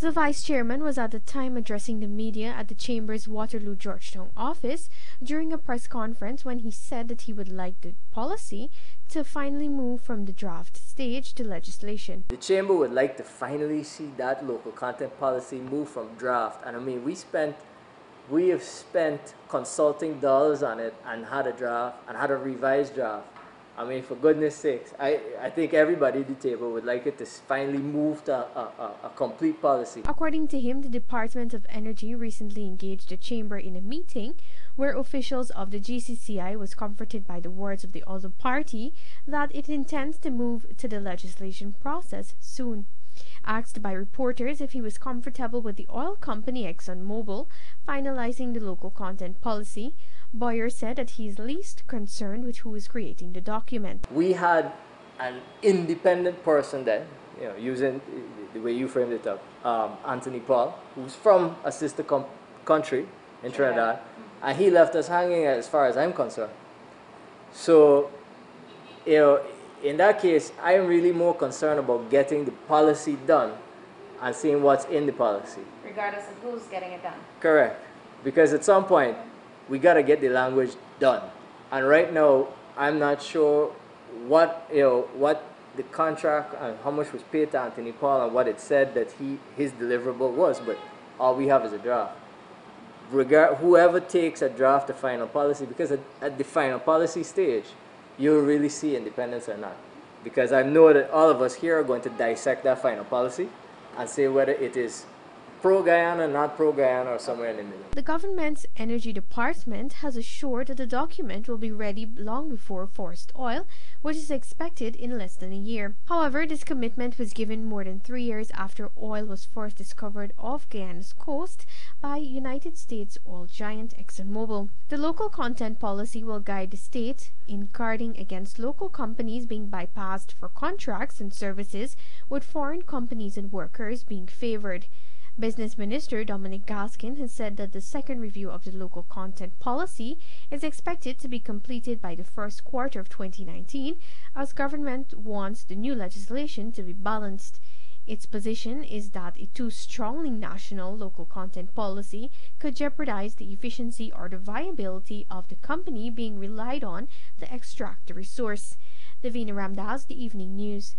The vice chairman was at the time addressing the media at the Chamber's Waterloo Georgetown office during a press conference when he said that he would like the policy to finally move from the draft stage to legislation. The Chamber would like to finally see that local content policy move from draft. And I mean, we have spent consulting dollars on it and had a draft and had a revised draft. I mean, for goodness sakes, I think everybody at the table would like it to finally move to a complete policy. According to him, the Department of Energy recently engaged the Chamber in a meeting where officials of the Gcci was comforted by the words of the other party that it intends to move to the legislation process soon. Asked by reporters if he was comfortable with the oil company ExxonMobil finalizing the local content policy, Boyer said that he is least concerned with who is creating the document. We had an independent person then, using the way you framed it up, Anthony Paul, who's from a sister country in Trinidad, and he left us hanging as far as I'm concerned. So, in that case, I am really more concerned about getting the policy done and seeing what's in the policy. Regardless of who's getting it done. Correct. Because at some point, we got to get the language done. And right now, I'm not sure what the contract and how much was paid to Anthony Paul and what it said that his deliverable was, but all we have is a draft. Whoever takes a draft to final policy, because at the final policy stage, you'll really see independence or not. Because I know that all of us here are going to dissect that final policy and say whether it is pro-Guyana, not pro-Guyana, or somewhere in the middle. The government's energy department has assured that the document will be ready long before forced oil, which is expected in less than a year. However, this commitment was given more than 3 years after oil was first discovered off Guyana's coast by United States oil giant ExxonMobil. The local content policy will guide the state in guarding against local companies being bypassed for contracts and services, with foreign companies and workers being favored. Business Minister Dominic Gaskin has said that the second review of the local content policy is expected to be completed by the first quarter of 2019, as government wants the new legislation to be balanced. Its position is that a too strongly national local content policy could jeopardize the efficiency or the viability of the company being relied on to extract the resource. Davina Ramdas, The Evening News.